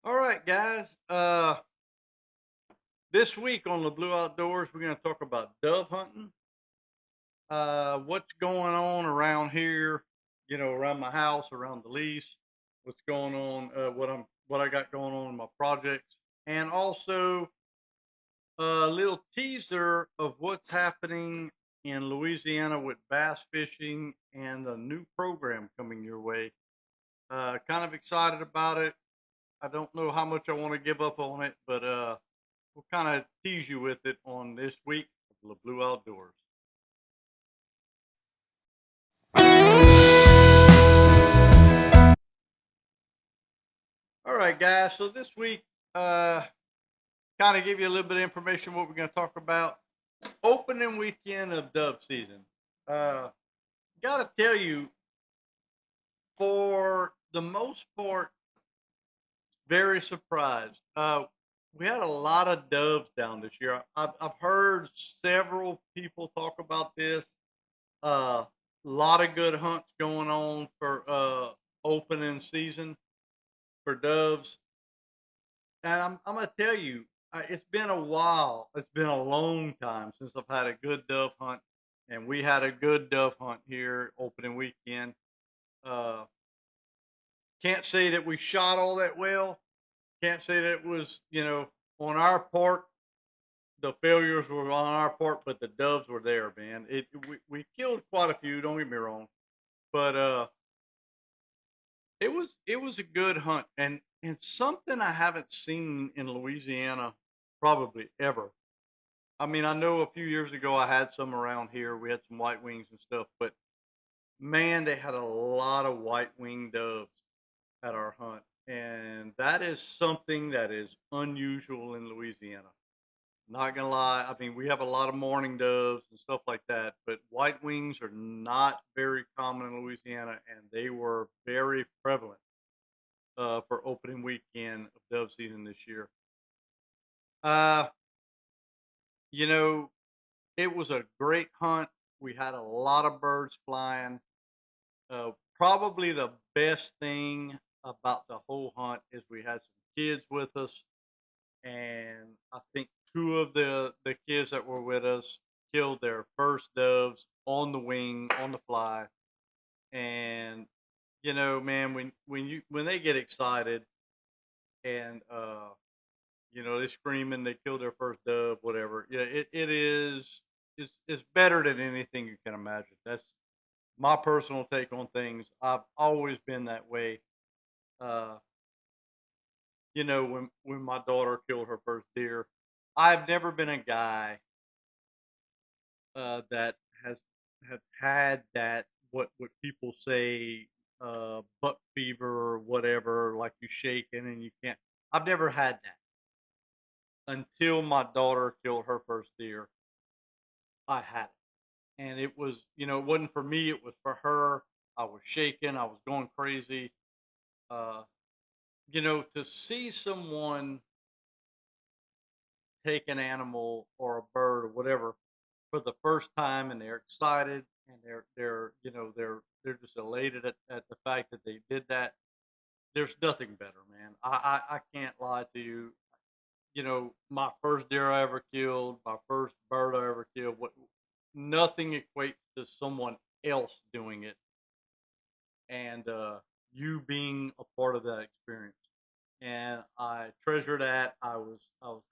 All right, guys. This week on LeBlue Outdoors, we're going to talk about dove hunting. What's going on around here? Around my house, around the lease. What's going on? What I got going on in my projects, and also a little teaser of what's happening in Louisiana with bass fishing and a new program coming your way. Kind of excited about it. I don't know how much I want to give up on it, but we'll kind of tease you with it on this week of LeBlue Outdoors. All right, guys. So this week, uh, kind of give you a little bit of information what we're going to talk about. Opening weekend of dove season. Uh, Got to tell you, for the most part, very surprised. We had a lot of doves down this year. I've heard several people talk about this. A lot of good hunts going on for opening season for doves. And I'm gonna tell you, it's been a while. It's been a long time since I've had a good dove hunt, and we had a good dove hunt here opening weekend. Uh, can't say that we shot all that well. Can't say that it was, on our part. The failures were on our part, but the doves were there, man. We killed quite a few. Don't get me wrong, but it was a good hunt, and something I haven't seen in Louisiana probably ever. I mean, I know a few years ago I had some around here. We had some white wings and stuff, but man, they had a lot of white winged doves at our hunt, and that is something that is unusual in Louisiana. Not gonna lie, I mean we have a lot of mourning doves and stuff like that, but white wings are not very common in Louisiana, and they were very prevalent for opening weekend of dove season this year. Uh, you know, it was a great hunt. We had a lot of birds flying. Probably the best thing about the whole hunt is we had some kids with us, and I think two of the kids that were with us killed their first doves on the wing, on the fly, and man, when they get excited and they screaming, they killed their first dove, whatever. Yeah, it is it's better than anything you can imagine. That's my personal take on things. I've always been that way. Uh, when my daughter killed her first deer, I've never been a guy that has had that what people say buck fever or whatever, like you shaking and you can't. I've never had that until my daughter killed her first deer. I had it. And it was, it wasn't for me, it was for her. I was shaking, I was going crazy. Uh, to see someone take an animal or a bird or whatever for the first time and they're excited and they're just elated at the fact that they did that. There's nothing better, man. I can't lie to you. My first deer I ever killed, my first bird I ever killed, nothing equates to someone else doing it and you being a part of that experience. And I treasure that. I was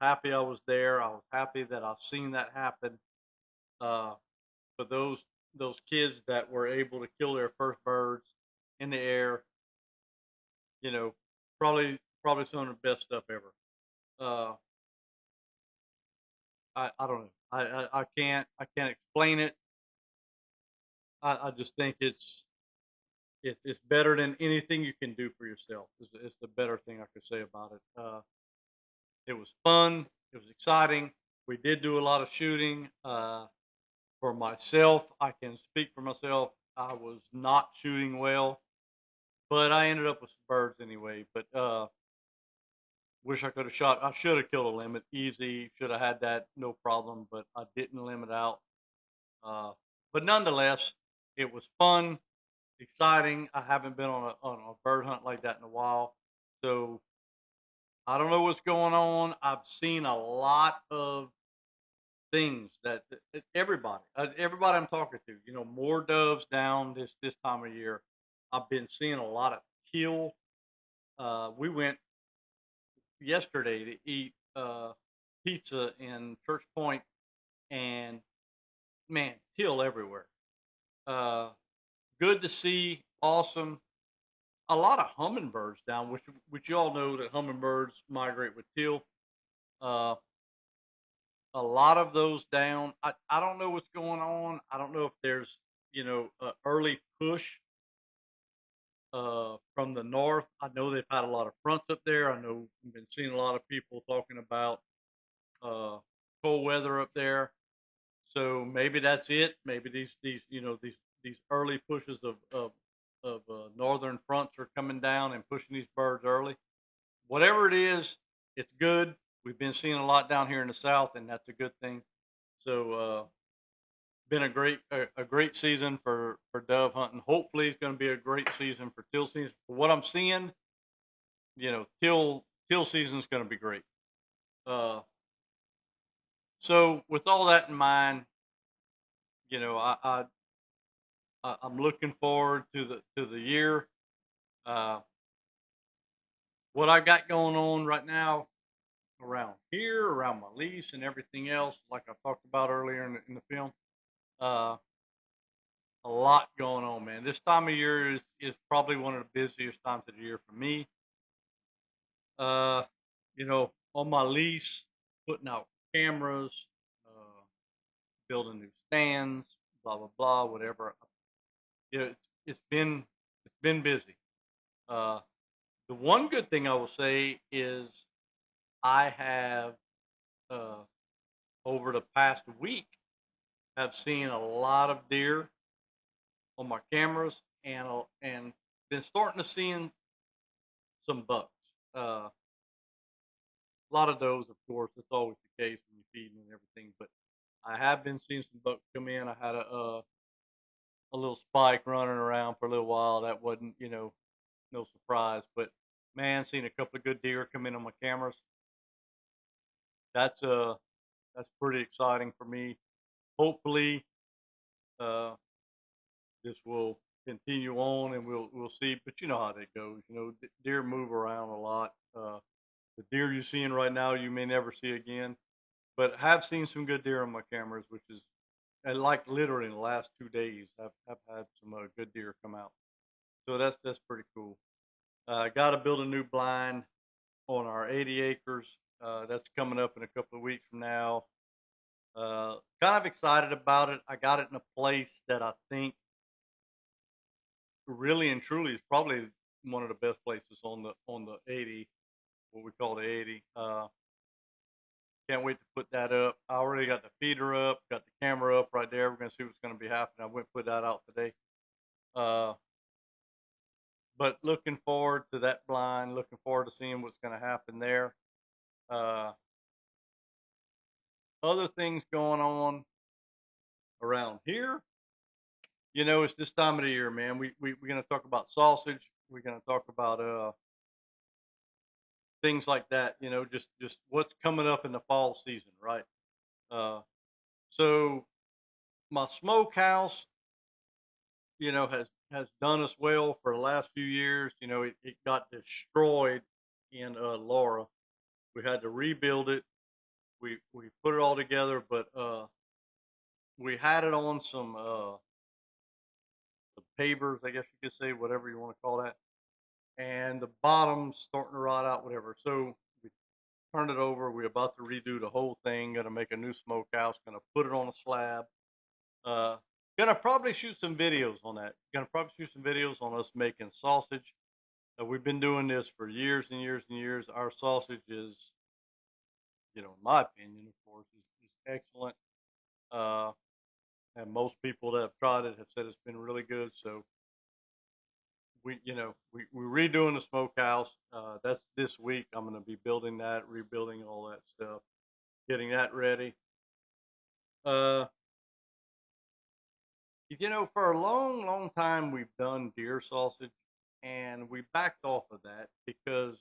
happy I was there. I was happy that I've seen that happen. Uh, but those kids that were able to kill their first birds in the air, you know, probably some of the best stuff ever. Uh, I don't know. I can't explain it. I just think it's better than anything you can do for yourself. It's the better thing I could say about it. It was fun. It was exciting. We did do a lot of shooting. For myself, I can speak for myself. I was not shooting well, but I ended up with some birds anyway. But wish I could have shot. I should have killed a limit easy. Should have had that no problem, but I didn't limit out. Uh, but nonetheless, it was fun, exciting. I haven't been on a bird hunt like that in a while, so I don't know what's going on. I've seen a lot of things that everybody I'm talking to, more doves down this time of year. I've been seeing a lot of teal. We went yesterday to eat pizza in Church Point, and man, teal everywhere. Uh, Good to see. Awesome. A lot of hummingbirds down, which you all know that hummingbirds migrate with teal. Uh, a lot of those down. I don't know what's going on. I don't know if there's a early push from the north. I know they've had a lot of fronts up there. I know we've been seeing a lot of people talking about uh, cold weather up there. So maybe that's it. Maybe these early pushes of northern fronts are coming down and pushing these birds early. Whatever it is, it's good. We've been seeing a lot down here in the south, and that's a good thing. So been a great season for dove hunting. Hopefully, it's going to be a great season for teal season. For what I'm seeing, teal season is going to be great. Uh, so with all that in mind, you know, I'm looking forward to the year. Uh, what I got going on right now around here, around my lease and everything else, like I talked about earlier in the film, uh, a lot going on, man. This time of year is probably one of the busiest times of the year for me. Uh, on my lease, putting out cameras, uh, building new stands, blah blah blah, whatever. It's been busy. Uh, the one good thing I will say is I have uh, over the past week have seen a lot of deer on my cameras and been starting to seeing some bucks. A lot of those, of course, it's always the case when you're feeding and everything. But I have been seeing some bucks come in. I had a little spike running around for a little while. That wasn't no surprise. But man, seeing a couple of good deer come in on my cameras, that's uh that's pretty exciting for me. Hopefully, uh, this will continue on, and we'll see. But you know how that goes. Deer move around a lot. The deer you're seeing right now, you may never see again. But I have seen some good deer on my cameras, which is and like literally in the last 2 days, I've had some good deer come out. So that's pretty cool. I got to build a new blind on our 80 acres. That's coming up in a couple of weeks from now. Kind of excited about it. I got it in a place that I think really and truly is probably one of the best places on the 80, what we call the 80. Can't wait to put that up. I already got the feeder up, got the camera up right there. We're gonna see what's gonna be happening. I went and put that out today. Uh, but looking forward to that blind. Looking forward to seeing what's gonna happen there. Uh, Other things going on around here. It's this time of the year, man. We're gonna talk about sausage. We're gonna talk about things like that. Just what's coming up in the fall season, right? Uh, so my smokehouse, has done us well for the last few years. It got destroyed in Laura. We had to rebuild it. We put it all together, but we had it on some pavers, I guess you could say, whatever you want to call that, and the bottom's starting to rot out, whatever. So we turned it over. We're about to redo the whole thing. Going to make a new smokehouse. Going to put it on a slab. Uh, Gonna probably shoot some videos on that. Gonna probably shoot some videos on us making sausage. We've been doing this for years and years and years. Our sausage is, in my opinion, of course, is excellent. Uh, and most people that have tried it have said it's been really good. So we're redoing the smokehouse. That's this week. I'm going to be building that, rebuilding all that stuff, getting that ready. Uh, for a long, long time we've done deer sausage, and we backed off of that because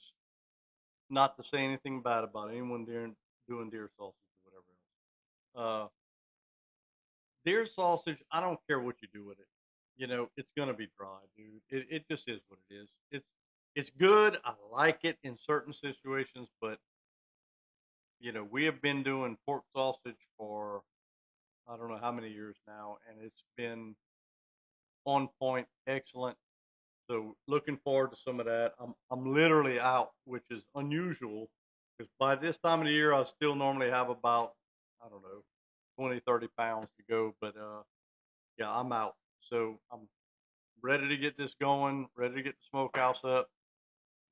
not to say anything bad about anyone doing deer sausage or whatever else. Deer sausage, I don't care what you do with it. It's gonna be dry, dude. It just is what it is. It's good. I like it in certain situations, but we have been doing pork sausage for I don't know how many years now, and it's been on point, excellent. So looking forward to some of that. I'm literally out, which is unusual because by this time of the year I still normally have about I don't know 20-30 pounds to go, but yeah, I'm out. So I'm ready to get this going, ready to get the smokehouse up,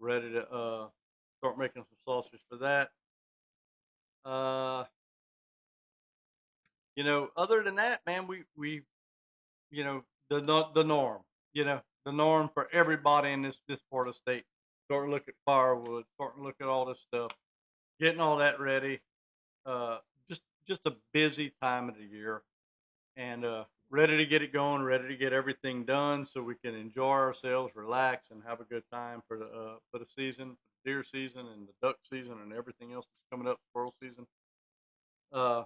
ready to start making some sausage for that. Uh, other than that, man, we the norm, the norm for everybody in this part of the state. Starting to look at firewood, starting to look at all this stuff, getting all that ready. Uh, just a busy time of the year, and ready to get it going, ready to get everything done so we can enjoy ourselves, relax, and have a good time for the season, deer season, and the duck season, and everything else that's coming up, squirrel season. Uh,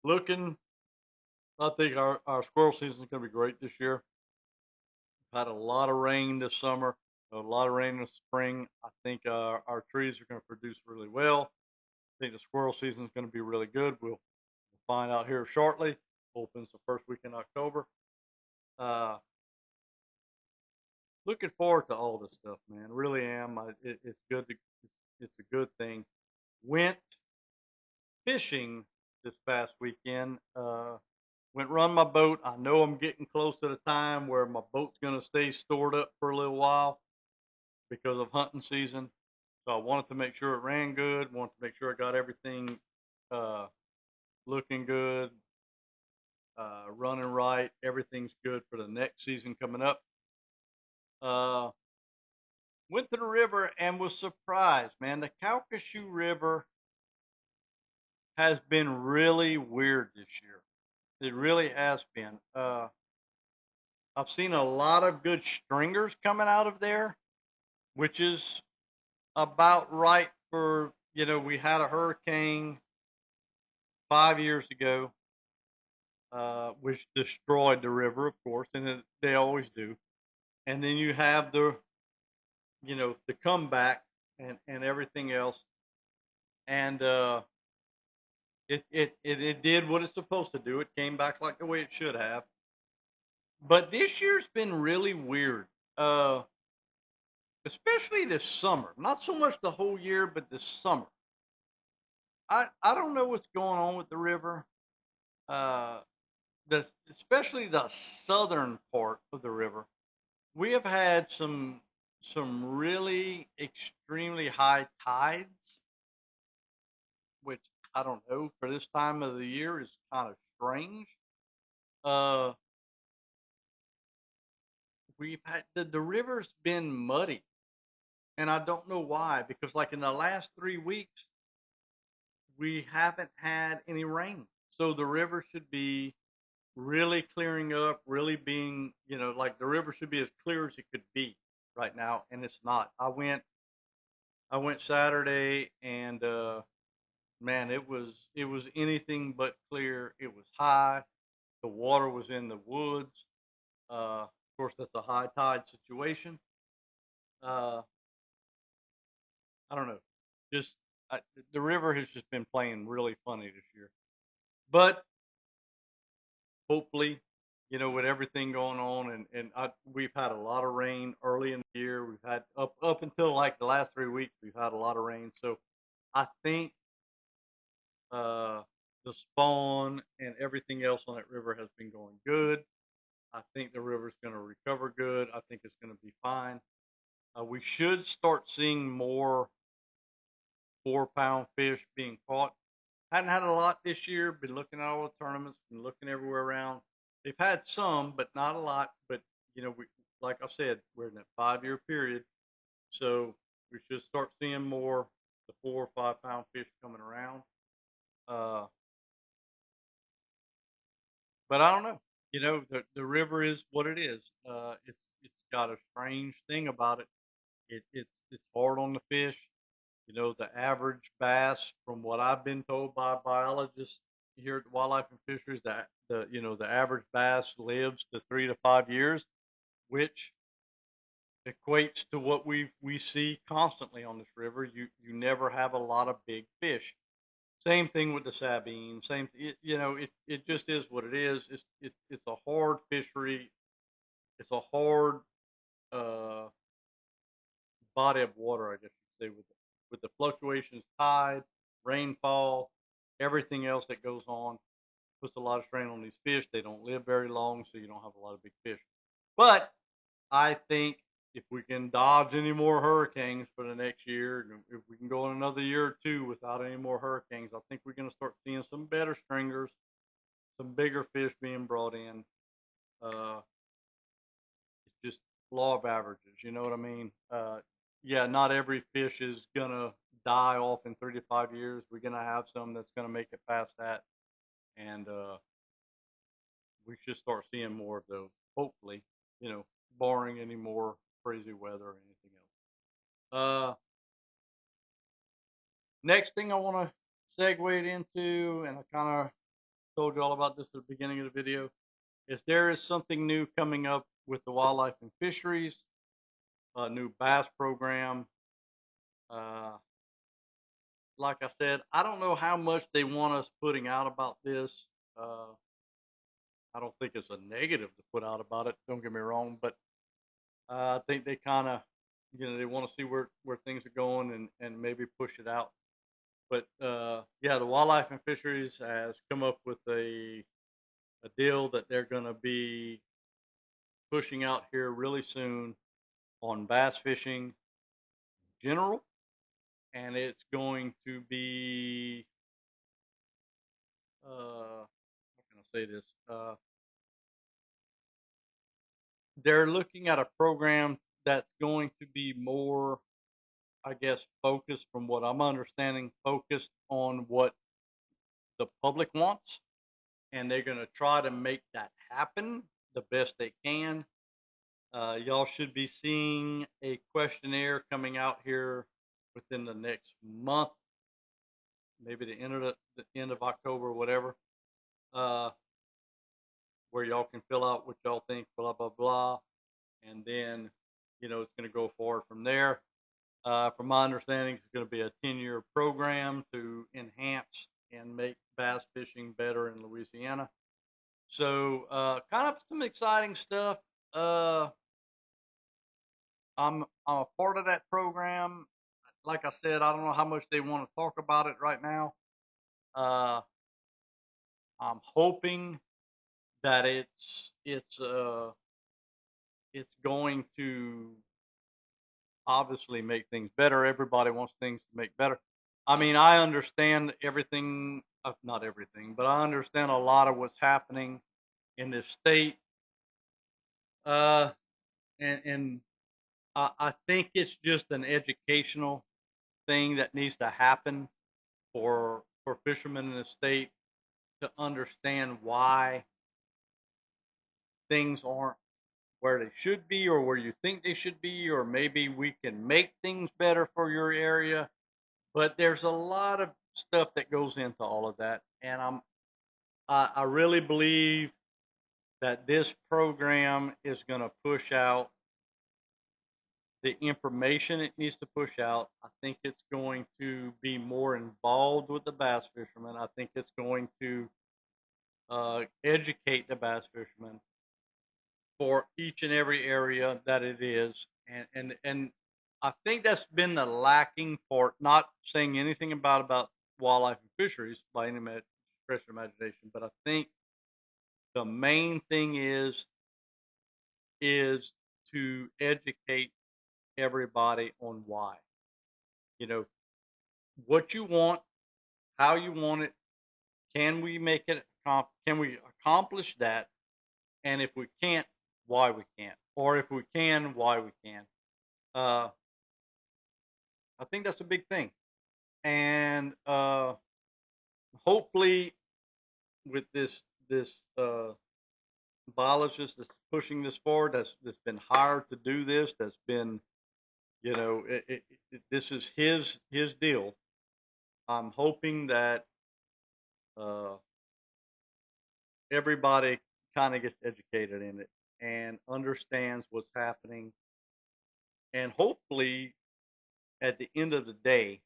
looking, I think our squirrel season is going to be great this year. Had a lot of rain this summer, a lot of rain this spring. I think our trees are going to produce really well. I think the squirrel season is going to be really good. We'll find out here shortly. Opens the first week in October. Uh, Looking forward to all this stuff, man. Really am. It's good. It's a good thing. Went fishing this past weekend. Went run my boat. I know I'm getting close to the time where my boat's going to stay stored up for a little while because of hunting season. So I wanted to make sure it ran good. Wanted to make sure I got everything uh, looking good, running right. Everything's good for the next season coming up. Uh, Went to the river and was surprised, man. The Calcasieu River has been really weird this year. It really has been. I've seen a lot of good stringers coming out of there, which is about right for, we had a hurricane 5 years ago, which destroyed the river, of course, and they always do. And then you have the comeback and everything else. And it did what it's supposed to do. It came back like the way it should have. But this year's been really weird, uh, especially this summer. Not so much the whole year, but this summer. I don't know what's going on with the river. Uh, Especially the southern part of the river. We have had some really extremely high tides, which I don't know for this time of the year is kind of strange. Uh, we've had the river's been muddy, and I don't know why. Because like in the last 3 weeks, we haven't had any rain, so the river should be really clearing up, really being like the river should be as clear as it could be right now, and it's not. I went Saturday, and man, it was anything but clear. It was high. The water was in the woods. Of course, that's a high tide situation. Uh, I don't know. Just the river has just been playing really funny this year. But hopefully, with everything going on, and we've had a lot of rain early in the year. We've had up until like the last 3 weeks, we've had a lot of rain. So I think uh, the spawn and everything else on that river has been going good. I think the river's going to recover good. I think it's going to be fine. We should start seeing more 4-pound fish being caught. Hadn't had a lot this year. Been looking at all the tournaments, been looking everywhere around. They've had some, but not a lot. But we, like I said, we're in that 5 year period, so we should start seeing more the 4 or 5 pound fish coming around. Uh, but I don't know. The river is what it is. It's got a strange thing about it. It's hard on the fish. The average bass, from what I've been told by biologists here at Wildlife and Fisheries, that the average bass lives to 3 to 5 years, which equates to what we see constantly on this river. You never have a lot of big fish. Same thing with the Sabine. It just is what it is. It's a hard fishery. It's a hard uh, body of water, I guess you could say, with the fluctuations, tide, rainfall, everything else that goes on, puts a lot of strain on these fish. They don't live very long, so you don't have a lot of big fish. But I think if we can dodge any more hurricanes for the next year, if we can go in another year or two without any more hurricanes, I think we're going to start seeing some better stringers, some bigger fish being brought in. Uh, it's just law of averages. You know what I mean? Yeah, not every fish is gonna die off in 3 to 5 years. We're gonna have some that's gonna make it past that, and we should start seeing more of those. Hopefully, barring any more crazy weather or anything else. Next thing I want to segue it into, and I kind of told you all about this at the beginning of the video, is there is something new coming up with the Wildlife and Fisheries, a new bass program. Uh, like I said, I don't know how much they want us putting out about this. Uh, I don't think it's a negative to put out about it. Don't get me wrong, but I think they kind of, they want to see where things are going and maybe push it out. But yeah, the Wildlife and Fisheries has come up with a deal that they're going to be pushing out here really soon on bass fishing general, and it's going to be how can I say this? They're looking at a program that's going to be more, I guess, focused, from what I'm understanding, focused on what the public wants, and they're going to try to make that happen the best they can. Y'all should be seeing a questionnaire coming out here within the next month, maybe the end of October or whatever, uh, where y'all can fill out what y'all think, blah blah blah, and then it's going to go forward from there. From my understanding, it's going to be a 10-year program to enhance and make bass fishing better in Louisiana. So, kind of some exciting stuff. Uh, I'm a part of that program. Like I said, I don't know how much they want to talk about it right now. Uh, I'm hoping that it's going to obviously make things better. Everybody wants things to make better. I mean, I understand everything, not everything, but I understand a lot of what's happening in this state. Uh, and I think it's just an educational thing that needs to happen for fishermen in the state to understand why things aren't where they should be or where you think they should be, or maybe we can make things better for your area. But there's a lot of stuff that goes into all of that, and I really believe that this program is going to push out the information it needs to push out. I think it's going to be more involved with the bass fishermen. I think it's going to educate the bass fishermen for each and every area that it is, and I think that's been the lacking part. Not saying anything about wildlife and fisheries by any stretch of imagination, but I think the main thing is to educate everybody on why. You know what you want, how you want it. Can we make it? Can we accomplish that? And if we can't, why we can't, or if we can, why we can. Uh, I think that's a big thing, and hopefully, with this biologist that's pushing this forward, that's been hired to do this, that's been You know, this is his deal. I'm hoping that uh, everybody kind of gets educated in it and understands what's happening, and hopefully, at the end of the day,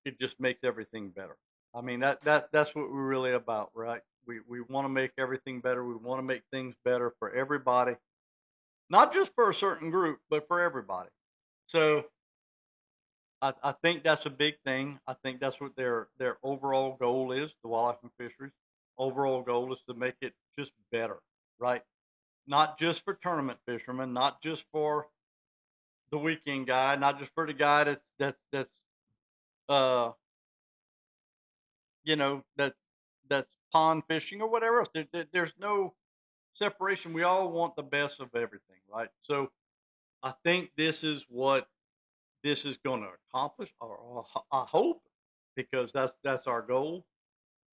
it just makes everything better. I mean, that's what we're really about, right? We want to make everything better. We want to make things better for everybody, not just for a certain group, but for everybody. So I think that's a big thing. I think that's what their overall goal is. The wildlife and fisheries overall goal is to make it just better, right? Not just for tournament fishermen, not just for the weekend guy, not just for the guy that's uh that's pond fishing or whatever else. There's no separation. We all want the best of everything, right? So I think this is what this is going to accomplish, or I hope, because that's our goal,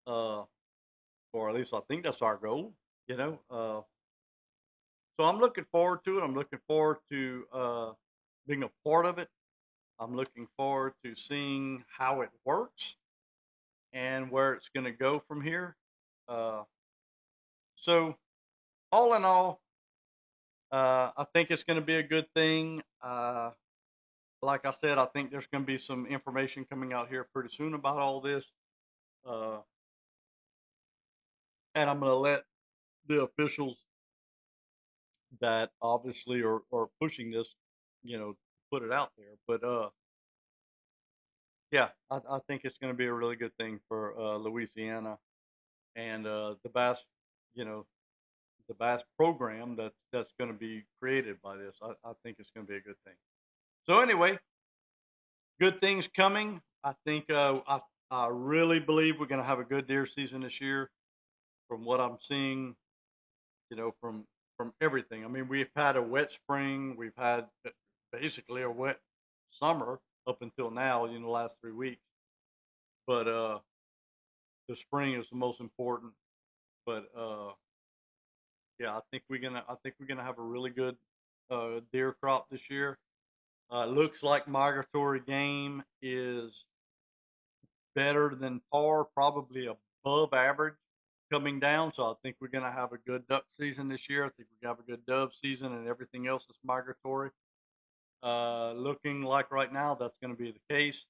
uh, or at least I think that's our goal. You know, so I'm looking forward to it. I'm looking forward to being a part of it. I'm looking forward to seeing how it works and where it's going to go from here. Uh, so all in all, I think it's going to be a good thing. Like I said, I think there's going to be some information coming out here pretty soon about all this. Uh, and I'm going to let the officials that obviously are pushing this, put it out there. But yeah, I think it's going to be a really good thing for Louisiana and the bass, you know, the bass program that's going to be created by this. I think it's going to be a good thing. So anyway, good things coming. I think I really believe we're going to have a good deer season this year. From what I'm seeing, from everything. I mean, we've had a wet spring. We've had basically a wet summer up until now. The last 3 weeks. But the spring is the most important. But yeah, I think we're gonna have a really good deer crop this year. Looks like migratory game is better than par, probably above average coming down. So I think we're going to have a good duck season this year. I think we're going to have a good dove season, and everything else is migratory. Looking like right now that's going to be the case.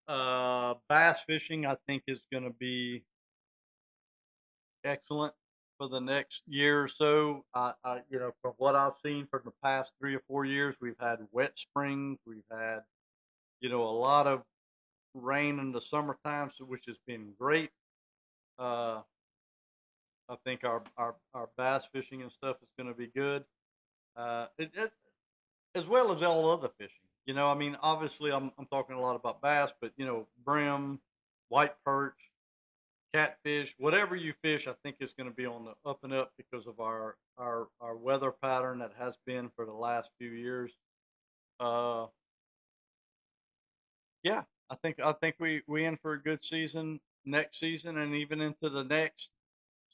Bass fishing, I think, is going to be excellent for the next year or so. From what I've seen from the past 3 or 4 years, we've had wet springs. We've had, a lot of rain in the summertime, so which has been great. Uh, I think our bass fishing and stuff is going to be good. As well as all other fishing. I mean, obviously, I'm talking a lot about bass, but brim, white perch, catfish, whatever you fish, I think is going to be on the up and up because of our weather pattern that has been for the last few years. Uh, yeah, I think we in for a good season next season and even into the next.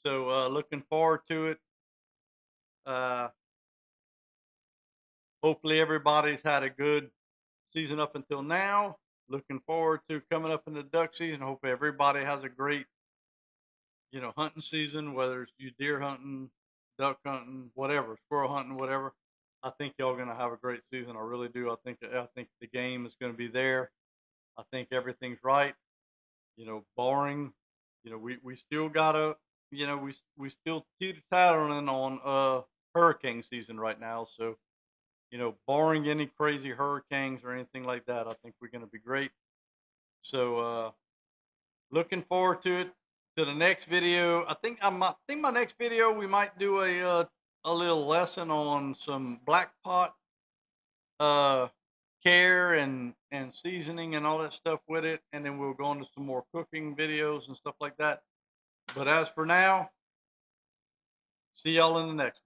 So looking forward to it. Uh, Hopefully everybody's had a good season up until now. Looking forward to coming up in the duck season. Hope everybody has a great, hunting season, whether it's you deer hunting, duck hunting, whatever, squirrel hunting, whatever. I think y'all gonna have a great season. I really do. I think the game is gonna be there. I think everything's right. Barring, we still gotta, we still teeter tottering on hurricane season right now. So barring any crazy hurricanes or anything like that, I think we're going to be great. So, looking forward to it. To the next video, I think my next video we might do a little lesson on some black pot uh, care and seasoning and all that stuff with it, and then we'll go into some more cooking videos and stuff like that. But as for now, see y'all in the next one.